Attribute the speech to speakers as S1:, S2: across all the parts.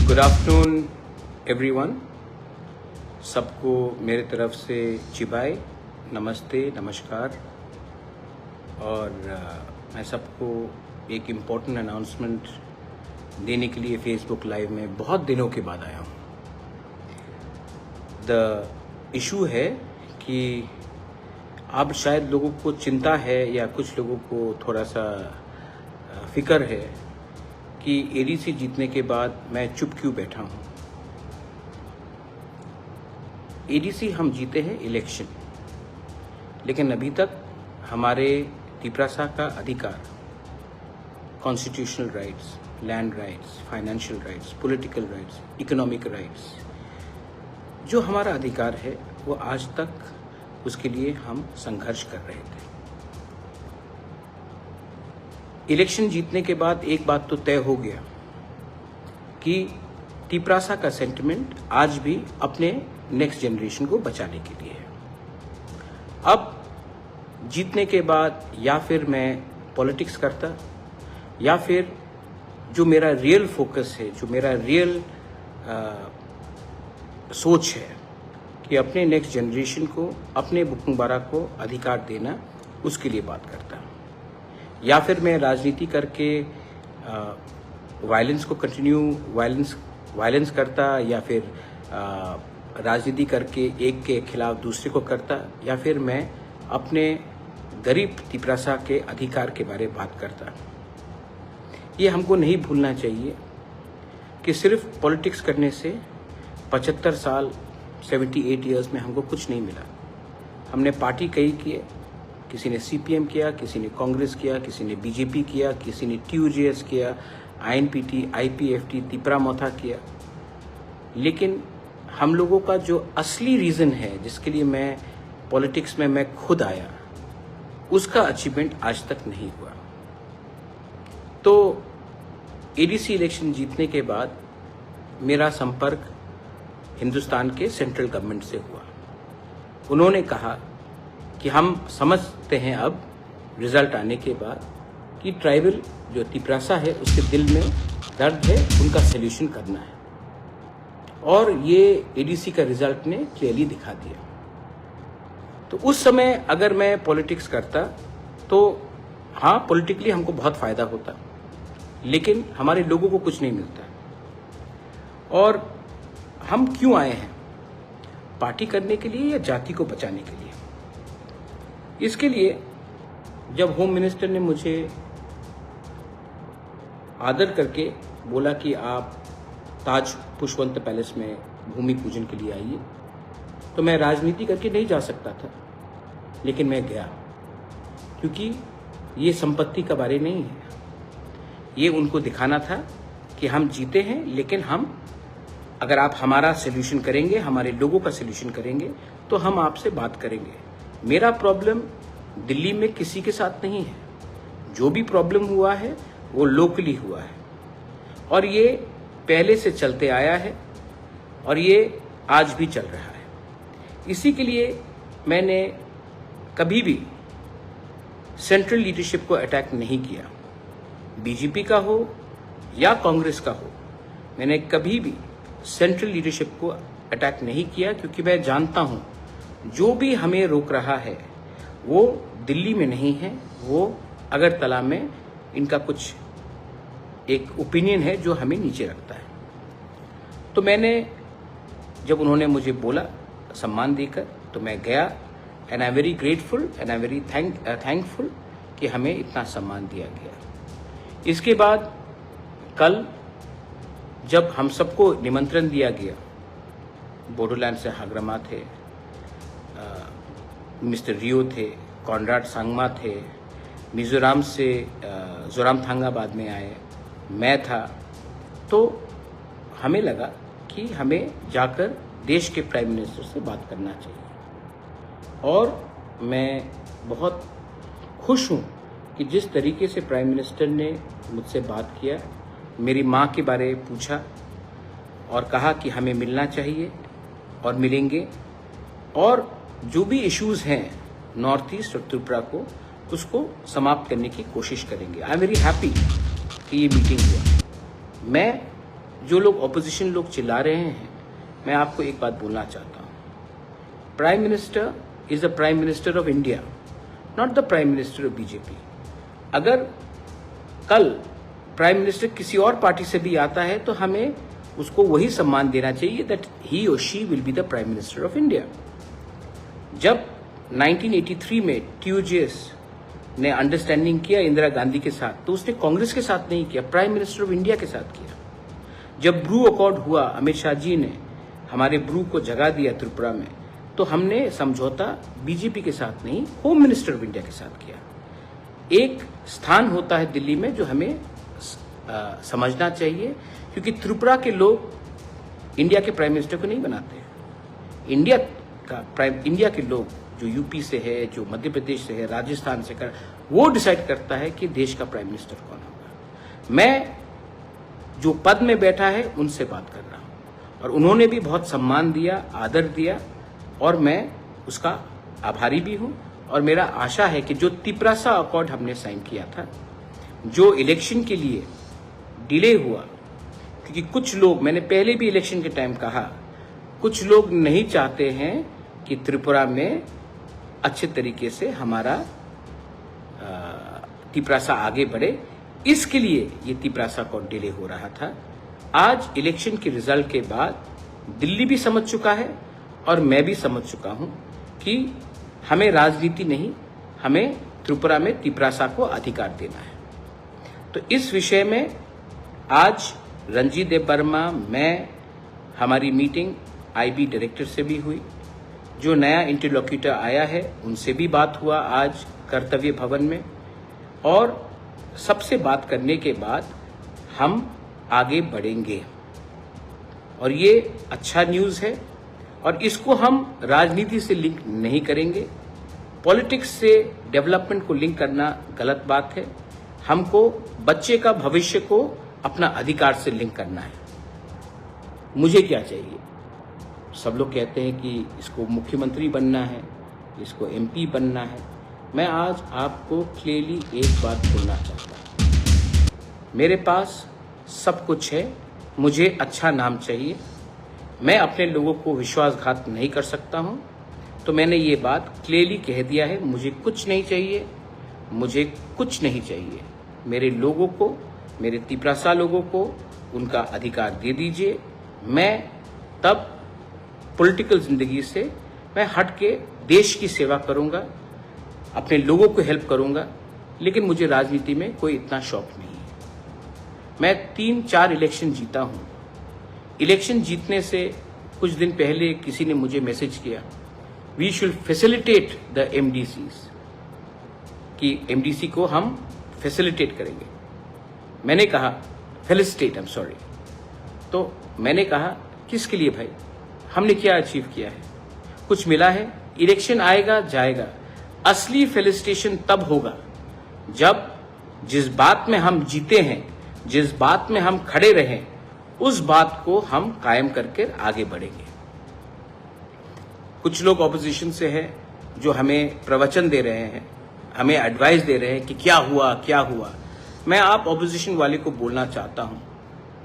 S1: Good afternoon everyone. सबको मेरे तरफ से चिबाई, नमस्ते, नमस्कार। और मैं सबको एक इम्पोर्टेंट अनाउंसमेंट देने के लिए फेसबुक लाइव में बहुत दिनों के बाद आया हूँ। द इशू है कि अब शायद लोगों को चिंता है या कुछ लोगों को थोड़ा सा फिक्र है कि एडीसी जीतने के बाद मैं चुप क्यों बैठा हूँ। एडीसी हम जीते हैं इलेक्शन, लेकिन अभी तक हमारे तिपरासा का अधिकार, constitutional rights, land rights, financial rights, political rights, economic rights, जो हमारा अधिकार है वो आज तक उसके लिए हम संघर्ष कर रहे थे। इलेक्शन जीतने के बाद एक बात तो तय हो गया कि तिपरासा का सेंटिमेंट आज भी अपने नेक्स्ट जनरेशन को बचाने के लिए है। अब जीतने के बाद या फिर मैं पॉलिटिक्स करता या फिर जो मेरा रियल फोकस है, जो मेरा रियल सोच है कि अपने नेक्स्ट जनरेशन को, अपने बुकंबारा को अधिकार देना, उसके लिए बात करता, या फिर मैं राजनीति करके वायलेंस को कंटिन्यू वायलेंस करता, या फिर राजनीति करके एक के खिलाफ दूसरे को करता, या फिर मैं अपने गरीब तिपरासा के अधिकार के बारे में बात करता। ये हमको नहीं भूलना चाहिए कि सिर्फ पॉलिटिक्स करने से 75 साल 78 ईयर्स में हमको कुछ नहीं मिला। हमने पार्टी कई किए, किसी ने सीपीएम किया, किसी ने कांग्रेस किया, किसी ने बीजेपी किया, किसी ने टीयूजेएस किया, आईएनपीटी, आईपीएफटी, तिपरामोथा किया। लेकिन हम लोगों का जो असली रीज़न है जिसके लिए मैं पॉलिटिक्स में मैं खुद आया, उसका अचीवमेंट आज तक नहीं हुआ। तो एडीसी इलेक्शन जीतने के बाद मेरा संपर्क हिंदुस्तान के सेंट्रल गवर्नमेंट से हुआ। उन्होंने कहा कि हम समझते हैं अब रिजल्ट आने के बाद कि ट्राइबल जो तिपरासा है उसके दिल में दर्द है, उनका सल्यूशन करना है। और ये एडीसी का रिजल्ट ने क्लियरली दिखा दिया। तो उस समय अगर मैं पॉलिटिक्स करता तो हाँ, पॉलिटिकली हमको बहुत फायदा होता, लेकिन हमारे लोगों को कुछ नहीं मिलता। और हम क्यों आए हैं? पार्टी करने के लिए या जाति को बचाने के लिए? इसके लिए जब होम मिनिस्टर ने मुझे आदर करके बोला कि आप ताज पुष्पवंत पैलेस में भूमि पूजन के लिए आइए, तो मैं राजनीति करके नहीं जा सकता था, लेकिन मैं गया, क्योंकि ये संपत्ति का बारे नहीं है। ये उनको दिखाना था कि हम जीते हैं, लेकिन हम, अगर आप हमारा सल्यूशन करेंगे, हमारे लोगों का सल्यूशन करेंगे, तो हम आपसे बात करेंगे। मेरा प्रॉब्लम दिल्ली में किसी के साथ नहीं है। जो भी प्रॉब्लम हुआ है वो लोकली हुआ है, और ये पहले से चलते आया है, और ये आज भी चल रहा है। इसी के लिए मैंने कभी भी सेंट्रल लीडरशिप को अटैक नहीं किया। बीजेपी का हो या कांग्रेस का हो, मैंने कभी भी सेंट्रल लीडरशिप को अटैक नहीं किया, क्योंकि मैं जानता हूं जो भी हमें रोक रहा है वो दिल्ली में नहीं है, वो अगरतला में इनका कुछ एक ओपिनियन है जो हमें नीचे रखता है। तो मैंने, जब उन्होंने मुझे बोला सम्मान देकर, तो मैं गया, and I am very grateful and I am very thankful कि हमें इतना सम्मान दिया गया। इसके बाद कल जब हम सबको निमंत्रण दिया गया, बोडोलैंड से हाग्रमा थे, मिस्टर रियो थे, कॉनराड सांगमा थे, मिजोरम से जोरामथांगा बाद में आए, मैं था, तो हमें लगा कि हमें जाकर देश के प्राइम मिनिस्टर से बात करना चाहिए। और मैं बहुत खुश हूँ कि जिस तरीके से प्राइम मिनिस्टर ने मुझसे बात किया, मेरी माँ के बारे में पूछा और कहा कि हमें मिलना चाहिए और मिलेंगे, और जो भी इश्यूज़ हैं नॉर्थ ईस्ट और त्रिपुरा को, उसको समाप्त करने की कोशिश करेंगे। आई एम वेरी हैप्पी कि ये मीटिंग हुआ। मैं जो लोग ऑपोजिशन लोग चिल्ला रहे हैं, मैं आपको एक बात बोलना चाहता हूँ। Prime minister is the prime minister of India, not the prime minister of BJP. अगर कल प्राइम मिनिस्टर किसी और पार्टी से भी आता है तो हमें उसको वही सम्मान देना चाहिए दैट ही और she will be the prime minister of India. जब 1983 में TUJS ने अंडरस्टैंडिंग किया इंदिरा गांधी के साथ, तो उसने कांग्रेस के साथ नहीं किया, प्राइम मिनिस्टर ऑफ इंडिया के साथ किया। जब ब्रू अकॉर्ड हुआ, अमित शाह जी ने हमारे ब्रू को जगा दिया त्रिपुरा में, तो हमने समझौता बीजेपी के साथ नहीं, होम मिनिस्टर ऑफ इंडिया के साथ किया। एक स्थान होता है दिल्ली में जो हमें समझना चाहिए, क्योंकि त्रिपुरा के लोग इंडिया के प्राइम मिनिस्टर को नहीं बनाते। इंडिया के लोग जो यूपी से है, जो मध्य प्रदेश से है, राजस्थान से कर, वो डिसाइड करता है कि देश का प्राइम मिनिस्टर कौन होगा। मैं जो पद में बैठा है उनसे बात कर रहा हूं, और उन्होंने भी बहुत सम्मान दिया, आदर दिया, और मैं उसका आभारी भी हूं। और मेरा आशा है कि जो तिपरासा अकॉर्ड हमने साइन किया था, जो इलेक्शन के लिए डिले हुआ, क्योंकि कुछ लोग, मैंने पहले भी इलेक्शन के टाइम कहा, कुछ लोग नहीं चाहते हैं कि त्रिपुरा में अच्छे तरीके से हमारा तिपरासा आगे बढ़े, इसके लिए ये तिपरासा को डिले हो रहा था। आज इलेक्शन के रिजल्ट के बाद दिल्ली भी समझ चुका है और मैं भी समझ चुका हूं कि हमें राजनीति नहीं, हमें त्रिपुरा में तिपरासा को अधिकार देना है। तो इस विषय में आज रणजीत देव वर्मा, मैं, हमारी मीटिंग IB डायरेक्टर से भी हुई, जो नया इंटरलोक्यूटर आया है उनसे भी बात हुआ आज कर्तव्य भवन में, और सबसे बात करने के बाद हम आगे बढ़ेंगे। और ये अच्छा न्यूज़ है, और इसको हम राजनीति से लिंक नहीं करेंगे। पॉलिटिक्स से डेवलपमेंट को लिंक करना गलत बात है। हमको बच्चे का भविष्य को अपना अधिकार से लिंक करना है। मुझे क्या चाहिए? सब लोग कहते हैं कि इसको मुख्यमंत्री बनना है, इसको MP बनना है। मैं आज आपको क्लियरली एक बात बोलना चाहता हूँ, मेरे पास सब कुछ है, मुझे अच्छा नाम चाहिए, मैं अपने लोगों को विश्वासघात नहीं कर सकता हूँ। तो मैंने ये बात क्लियरली कह दिया है, मुझे कुछ नहीं चाहिए, मुझे कुछ नहीं चाहिए। मेरे लोगों को, मेरे तिपरासा लोगों को उनका अधिकार दे दीजिए। मैं तब पॉलिटिकल जिंदगी से मैं हट के देश की सेवा करूंगा, अपने लोगों को हेल्प करूंगा, लेकिन मुझे राजनीति में कोई इतना शौक नहीं है। मैं 3-4 इलेक्शन जीता हूं। इलेक्शन जीतने से कुछ दिन पहले किसी ने मुझे मैसेज किया, we should facilitate the MDCs, कि MDC को हम फैसिलिटेट करेंगे। मैंने कहा फेलिसिटेट, आई एम सॉरी। तो मैंने कहा किसके लिए भाई? हमने क्या अचीव किया है? कुछ मिला है? इलेक्शन आएगा जाएगा, असली फेलिसिटेशन तब होगा जब जिस बात में हम जीते हैं, जिस बात में हम खड़े रहें, उस बात को हम कायम करके आगे बढ़ेंगे। कुछ लोग ऑपोजिशन से हैं जो हमें प्रवचन दे रहे हैं, हमें एडवाइस दे रहे हैं कि क्या हुआ क्या हुआ। मैं आप ऑपोजिशन वाले को बोलना चाहता हूं,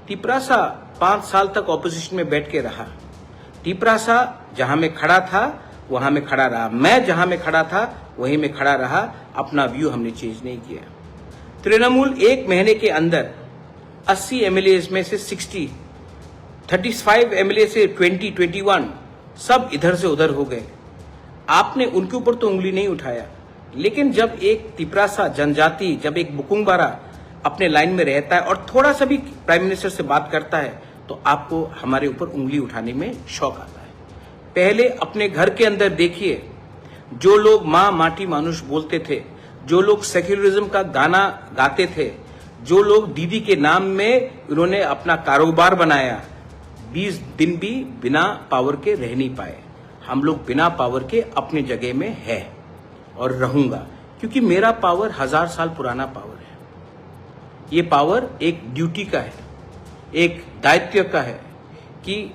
S1: तिपरासा 5 साल तक ऑपोजिशन में बैठ के रहा। तिपरासा जहां में खड़ा था वहां में खड़ा रहा, मैं जहां में खड़ा था वहीं में खड़ा रहा। अपना व्यू हमने चेंज नहीं किया। तृणमूल 1 महीने के अंदर 80 MLAs में से 60, 35 MLA से 21 सब इधर से उधर हो गए। आपने उनके ऊपर तो उंगली नहीं उठाया, लेकिन जब एक तिपरासा जनजाति, जब एक बुकुंगबारा अपने लाइन में रहता है और थोड़ा सा भी प्राइम मिनिस्टर से बात करता है, तो आपको हमारे ऊपर उंगली उठाने में शौक आता है। पहले अपने घर के अंदर देखिए, जो लोग माँ माटी मानुष बोलते थे, जो लोग सेक्युलरिज्म का गाना गाते थे, जो लोग दीदी के नाम में उन्होंने अपना कारोबार बनाया, 20 दिन भी बिना पावर के रह नहीं पाए। हम लोग बिना पावर के अपनी जगह में है और रहूंगा, क्योंकि मेरा पावर 1000 साल पुराना पावर है। ये पावर एक ड्यूटी का है, एक दायित्व का है कि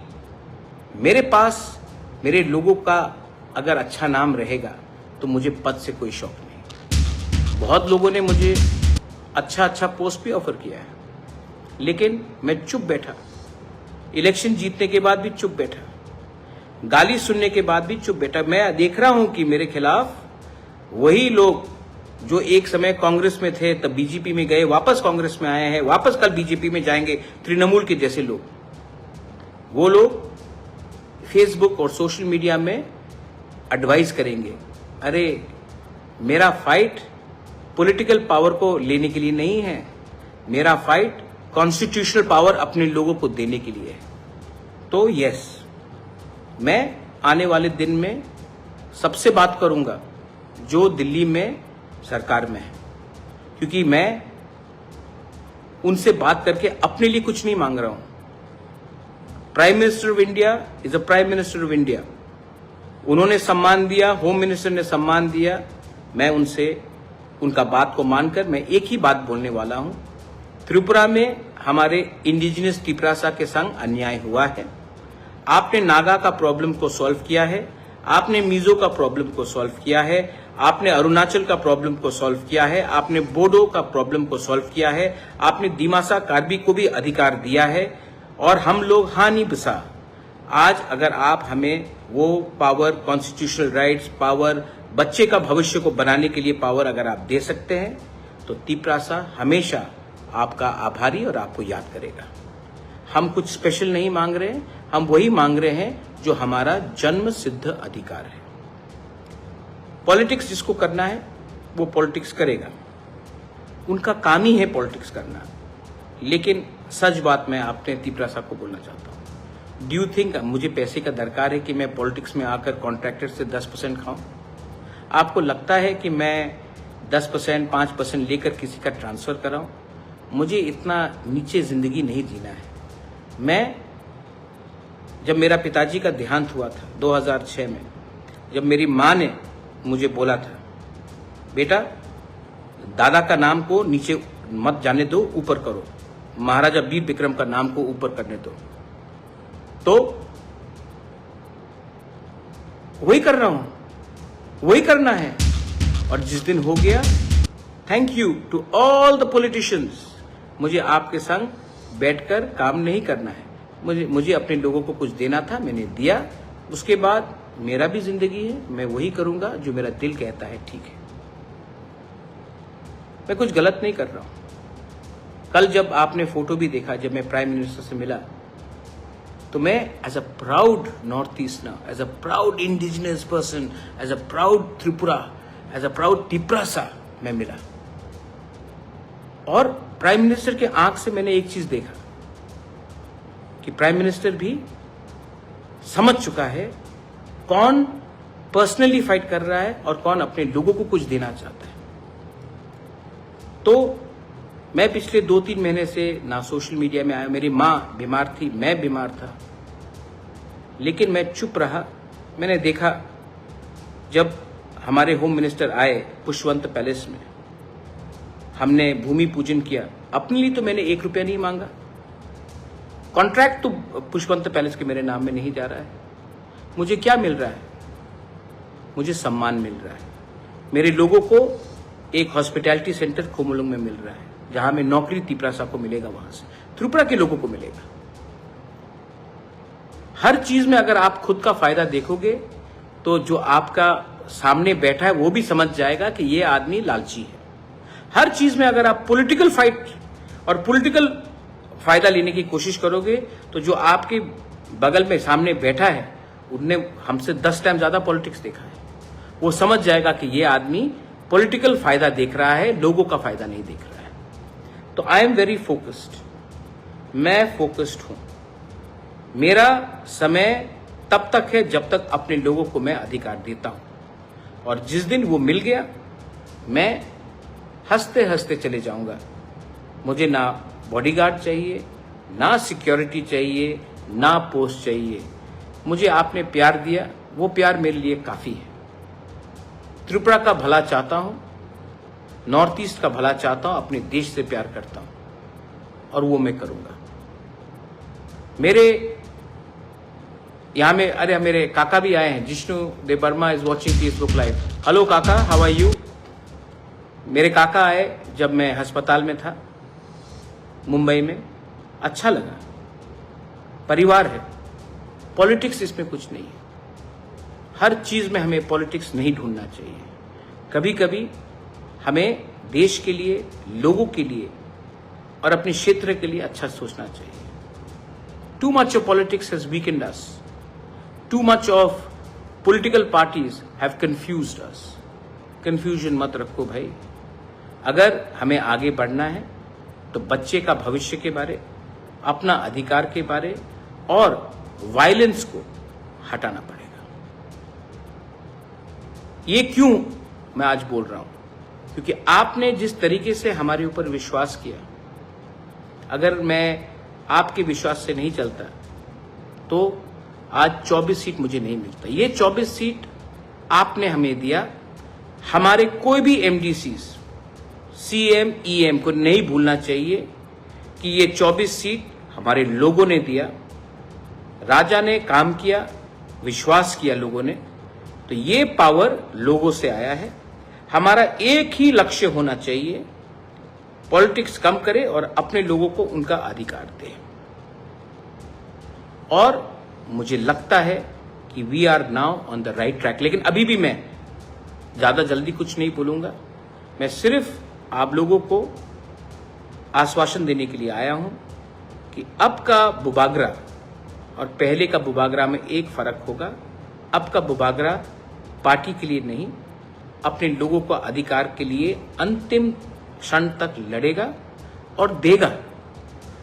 S1: मेरे पास मेरे लोगों का अगर अच्छा नाम रहेगा तो मुझे पद से कोई शौक नहीं। बहुत लोगों ने मुझे अच्छा पोस्ट भी ऑफर किया है, लेकिन मैं चुप बैठा। इलेक्शन जीतने के बाद भी चुप बैठा, गाली सुनने के बाद भी चुप बैठा। मैं देख रहा हूं कि मेरे खिलाफ वही लोग जो एक समय कांग्रेस में थे, तब बीजेपी में गए, वापस कांग्रेस में आए हैं, वापस कल बीजेपी में जाएंगे, तृणमूल के जैसे लोग, वो लोग फेसबुक और सोशल मीडिया में एडवाइस करेंगे। अरे मेरा फाइट पॉलिटिकल पावर को लेने के लिए नहीं है, मेरा फाइट कॉन्स्टिट्यूशनल पावर अपने लोगों को देने के लिए है। तो यस, मैं आने वाले दिन में सबसे बात करूंगा जो दिल्ली में सरकार में है, क्योंकि मैं उनसे बात करके अपने लिए कुछ नहीं मांग रहा हूं। Prime minister of India is a prime minister of India. उन्होंने सम्मान दिया, होम मिनिस्टर ने सम्मान दिया। मैं उनसे उनका बात को मानकर मैं एक ही बात बोलने वाला हूं। त्रिपुरा में हमारे इंडिजिनस तिपरासा के संग अन्याय हुआ है। आपने नागा का प्रॉब्लम को सॉल्व किया है, आपने मिजो का प्रॉब्लम को सॉल्व किया है, आपने अरुणाचल का प्रॉब्लम को सॉल्व किया है, आपने बोडो का प्रॉब्लम को सॉल्व किया है, आपने दिमासा कार्बी को भी अधिकार दिया है, और हम लोग हानि बसा। आज अगर आप हमें वो पावर, कॉन्स्टिट्यूशनल राइट्स, पावर, बच्चे का भविष्य को बनाने के लिए पावर अगर आप दे सकते हैं, तो तिपरासा हमेशा आपका आभारी और आपको याद करेगा। हम कुछ स्पेशल नहीं मांग रहे हैं, हम वही मांग रहे हैं जो हमारा जन्म सिद्ध अधिकार है। पॉलिटिक्स जिसको करना है वो पॉलिटिक्स करेगा, उनका काम ही है पॉलिटिक्स करना। लेकिन सच बात मैं आपने तिपरासा को बोलना चाहता हूं, डू यू थिंक मुझे पैसे का दरकार है कि मैं पॉलिटिक्स में आकर कॉन्ट्रैक्टर से 10% खाऊं? आपको लगता है कि मैं 10%, 5% लेकर किसी का ट्रांसफर कराऊं? मुझे इतना नीचे जिंदगी नहीं जीना है। मैं जब मेरा पिताजी का देहांत हुआ था 2006 में, जब मेरी माँ ने मुझे बोला था, बेटा दादा का नाम को नीचे मत जाने दो, ऊपर करो, महाराजा वीर विक्रम का नाम को ऊपर करने दो, तो वही कर रहा हूं, वही करना है। और जिस दिन हो गया, thank you to all the politicians, मुझे आपके संग बैठकर काम नहीं करना है, मुझे अपने लोगों को कुछ देना था, मैंने दिया। उसके बाद मेरा भी जिंदगी है, मैं वही करूंगा जो मेरा दिल कहता है ठीक है। मैं कुछ गलत नहीं कर रहा हूं। कल जब आपने फोटो भी देखा, जब मैं प्राइम मिनिस्टर से मिला, तो मैं as a proud north easterner, as a proud indigenous person, as a proud Tripura, as a proud Tiprasa मैं मिला। और प्राइम मिनिस्टर के आंख से मैंने एक चीज देखा कि प्राइम मिनिस्टर भी समझ चुका है कौन पर्सनली फाइट कर रहा है और कौन अपने लोगों को कुछ देना चाहता है। तो मैं पिछले 2-3 महीने से ना सोशल मीडिया में आया। मेरी माँ बीमार थी, मैं बीमार था, लेकिन मैं चुप रहा। मैंने देखा जब हमारे होम मिनिस्टर आए पुष्पवंत पैलेस में, हमने भूमि पूजन किया। अपने लिए तो मैंने 1 रुपया नहीं मांगा, कॉन्ट्रैक्ट तो पुष्पवंत पैलेस के मेरे नाम में नहीं जा रहा है। मुझे क्या मिल रहा है? मुझे सम्मान मिल रहा है। मेरे लोगों को एक हॉस्पिटैलिटी सेंटर खोमुलुंग में मिल रहा है, जहां में नौकरी तिपरासा को मिलेगा, वहां से त्रिपुरा के लोगों को मिलेगा। हर चीज में अगर आप खुद का फायदा देखोगे तो जो आपका सामने बैठा है वो भी समझ जाएगा कि ये आदमी लालची है। हर चीज में अगर आप पॉलिटिकल फाइट और पॉलिटिकल फायदा लेने की कोशिश करोगे तो जो आपके बगल में सामने बैठा है, उनने हमसे 10 टाइम ज्यादा पॉलिटिक्स देखा है, वो समझ जाएगा कि ये आदमी पॉलिटिकल फायदा देख रहा है, लोगों का फायदा नहीं देख रहा है। तो आई एम वेरी फोकस्ड, मैं फोकस्ड हूं। मेरा समय तब तक है जब तक अपने लोगों को मैं अधिकार देता हूं, और जिस दिन वो मिल गया मैं हंसते हंसते चले जाऊंगा। मुझे ना बॉडीगार्ड चाहिए, ना सिक्योरिटी चाहिए, ना पोस्ट चाहिए। मुझे आपने प्यार दिया, वो प्यार मेरे लिए काफी है। त्रिपुरा का भला चाहता हूं, नॉर्थ ईस्ट का भला चाहता हूं, अपने देश से प्यार करता हूं, और वो मैं करूंगा। मेरे यहां में अरे मेरे काका भी आए हैं, Jishnu Dev Varma is watching Facebook live. Hello काका, हाउ आर यू? मेरे काका आए जब मैं अस्पताल में था मुंबई में, अच्छा लगा। परिवार है। पॉलिटिक्स इसमें कुछ नहीं है। हर चीज में हमें पॉलिटिक्स नहीं ढूंढना चाहिए। कभी कभी हमें देश के लिए, लोगों के लिए और अपने क्षेत्र के लिए अच्छा सोचना चाहिए। Too much of politics has weekend us. Too much of political parties have confused us. Confusion मत रखो भाई। अगर हमें आगे बढ़ना है तो बच्चे का भविष्य के बारे, अपना अधिकार के बारे और वायलेंस को हटाना पड़ेगा। ये क्यों मैं आज बोल रहा हूं? क्योंकि आपने जिस तरीके से हमारे ऊपर विश्वास किया, अगर मैं आपके विश्वास से नहीं चलता तो आज 24 सीट मुझे नहीं मिलता। ये 24 सीट आपने हमें दिया। हमारे कोई भी एमडीसीज, सीएम, ईएम को नहीं भूलना चाहिए कि ये 24 सीट हमारे लोगों ने दिया। राजा ने काम किया, विश्वास किया लोगों ने, तो ये पावर लोगों से आया है। हमारा एक ही लक्ष्य होना चाहिए, पॉलिटिक्स कम करे और अपने लोगों को उनका अधिकार दे। और मुझे लगता है कि we are now on the right track. लेकिन अभी भी मैं ज्यादा जल्दी कुछ नहीं बोलूंगा। मैं सिर्फ आप लोगों को आश्वासन देने के लिए आया हूं कि अब का बुबागरा और पहले का बुबागरा में एक फर्क होगा। अब का बुबागरा पार्टी के लिए नहीं, अपने लोगों को अधिकार के लिए अंतिम क्षण तक लड़ेगा और देगा।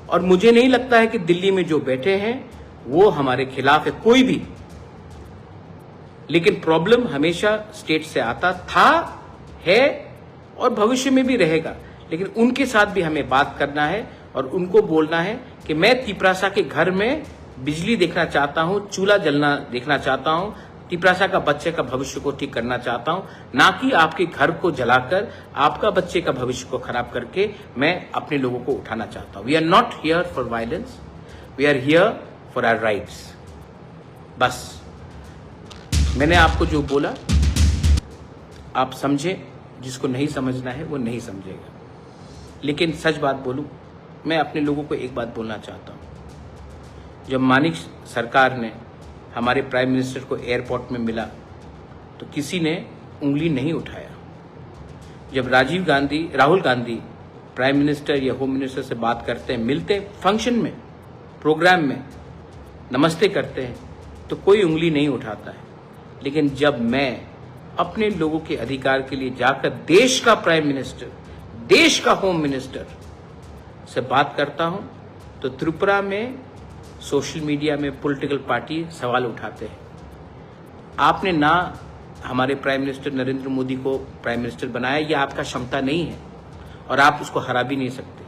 S1: और मुझे नहीं लगता है कि दिल्ली में जो बैठे हैं वो हमारे खिलाफ है, कोई भी। लेकिन प्रॉब्लम हमेशा स्टेट से आता था, है और भविष्य में भी रहेगा। लेकिन उनके साथ भी हमें बात करना है और उनको बोलना है कि मैं तिपरासा के घर में बिजली देखना चाहता हूं, चूल्हा जलना देखना चाहता हूं, तिपरासा का बच्चे का भविष्य को ठीक करना चाहता हूं, ना कि आपके घर को जलाकर आपका बच्चे का भविष्य को खराब करके मैं अपने लोगों को उठाना चाहता हूं। We are not here for violence, we are here for our rights. बस मैंने आपको जो बोला आप समझे, जिसको नहीं समझना है वो नहीं समझेगा। लेकिन सच बात बोलूं, मैं अपने लोगों को एक बात बोलना चाहता हूं। जब मानिक सरकार ने हमारे प्राइम मिनिस्टर को एयरपोर्ट में मिला तो किसी ने उंगली नहीं उठाया। जब राहुल गांधी प्राइम मिनिस्टर या होम मिनिस्टर से बात करते हैं, मिलते हैं फंक्शन में, प्रोग्राम में, नमस्ते करते हैं, तो कोई उंगली नहीं उठाता है। लेकिन जब मैं अपने लोगों के अधिकार के लिए जाकर देश का प्राइम मिनिस्टर, देश का होम मिनिस्टर से बात करता हूं तो त्रिपुरा में सोशल मीडिया में पॉलिटिकल पार्टी सवाल उठाते हैं। आपने ना हमारे प्राइम मिनिस्टर नरेंद्र मोदी को प्राइम मिनिस्टर बनाया, यह आपका क्षमता नहीं है और आप उसको हरा भी नहीं सकते।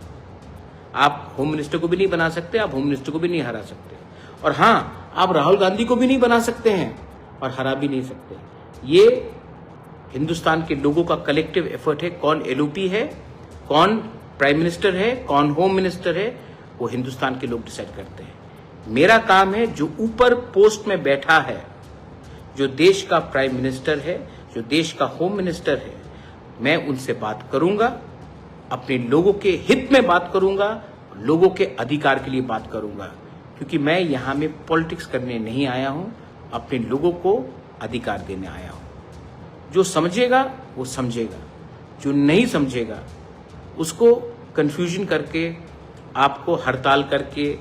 S1: आप होम मिनिस्टर को भी नहीं बना सकते, आप होम मिनिस्टर को भी नहीं हरा सकते। और हाँ, आप राहुल गांधी को भी नहीं बना सकते हैं और हरा भी नहीं सकते। ये हिंदुस्तान के लोगों का कलेक्टिव एफर्ट है। कौन एलओपी है, कौन प्राइम मिनिस्टर है, कौन होम मिनिस्टर है, वो हिंदुस्तान के लोग डिसाइड करते हैं। मेरा काम है, जो ऊपर पोस्ट में बैठा है, जो देश का प्राइम मिनिस्टर है, जो देश का होम मिनिस्टर है, मैं उनसे बात करूंगा, अपने लोगों के हित में बात करूंगा, लोगों के अधिकार के लिए बात करूंगा। क्योंकि मैं यहां में पॉलिटिक्स करने नहीं आया हूं, अपने लोगों को अधिकार देने आया हूं। जो समझेगा वो समझेगा, जो नहीं समझेगा उसको कंफ्यूजन करके, आपको हड़ताल करके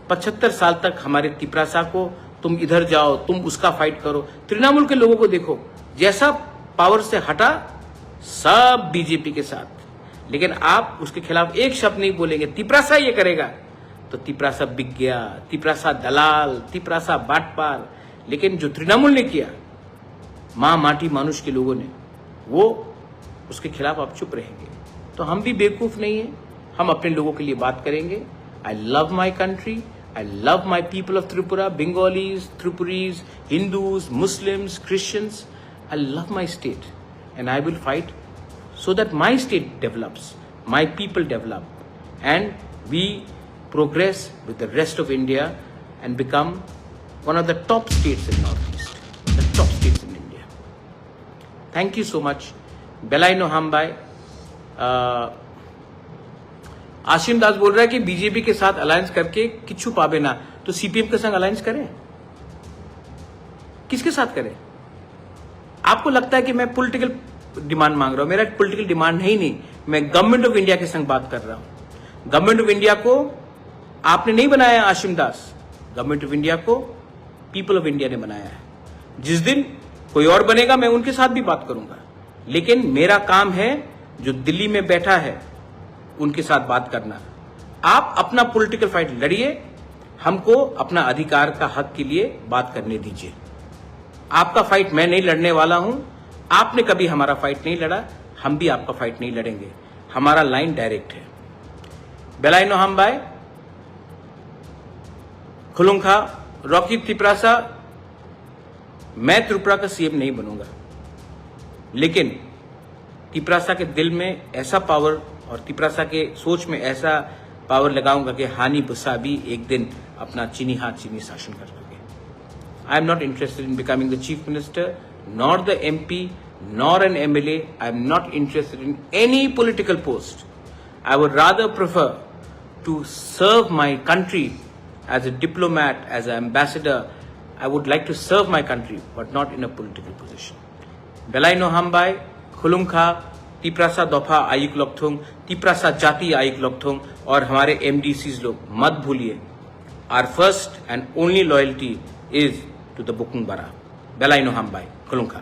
S1: 75 साल तक हमारे तिपरासा को तुम इधर जाओ, तुम उसका फाइट करो। तृणमूल के लोगों को देखो, जैसा पावर से हटा सब बीजेपी के साथ। लेकिन आप उसके खिलाफ एक शब्द नहीं बोलेंगे, तिपरासा ये करेगा, तो तिपरासा बिक गया, तिपरासा दलाल, तिपरासा बाटपार। लेकिन जो तृणमूल ने किया, मां माटी मानुष के लोगों ने, वो उसके खिलाफ आप चुप रहेंगे। तो हम भी बेवकूफ नहीं है, हम अपने लोगों के लिए बात करेंगे। I love my country, I love my people of Tripura, Bengalis, Tripuris, Hindus, Muslims, Christians. I love my state and I will fight so that my state develops, my people develop, and we progress with the rest of India and become one of the top states in Northeast, the top states in India. Thank you so much. Belai no hambai. Ashim Das बोल रहा है कि BJP के साथ alliance करके किच्छु पावे ना, तो सीपीएम के संग अलायंस करें? किसके साथ करें? आपको लगता है कि मैं पॉलिटिकल डिमांड मांग रहा हूं, मेरा पॉलिटिकल डिमांड है ही नहीं, मैं गवर्नमेंट ऑफ इंडिया के संग बात कर रहा हूं। गवर्नमेंट ऑफ इंडिया को आपने नहीं बनाया आशिम दास, गवर्नमेंट ऑफ इंडिया को पीपल ऑफ इंडिया ने बनाया है। जिस दिन कोई और बनेगा मैं उनके साथ भी बात करूंगा, लेकिन मेरा काम है जो दिल्ली में बैठा है उनके साथ बात करना। आप अपना पॉलिटिकल फाइट लड़िए, हमको अपना अधिकार का हक के लिए बात करने दीजिए। आपका फाइट मैं नहीं लड़ने वाला हूं, आपने कभी हमारा फाइट नहीं लड़ा, हम भी आपका फाइट नहीं लड़ेंगे। हमारा लाइन डायरेक्ट है। बेलाइनो हमबाई खुलुंखा रॉकी तिपरासा, मैं त्रिपुरा का सीएम नहीं बनूंगा, लेकिन तिपरासा के दिल में ऐसा पावर और तिपरासा के सोच में ऐसा पावर लगाऊंगा कि हानि बुसा भी एक दिन अपना चीनी हाथ चीनी शासन कर सके। I am not interested in becoming the chief minister, nor the MP, nor an MLA. I am not interested in any political post. I would rather prefer to serve my country as a diplomat, as an ambassador. I would like to serve my country, but not in a political position. Belaino Hambai, Khulungkha, Tiprasa दफा आयुक लोकथोंग, तिपरासा जाति आयुक लोकथोंग और हमारे MDCs लोग मत भूलिए, our first and only loyalty is to the Bukung Bara. Belaino Hambai, Khulungkha.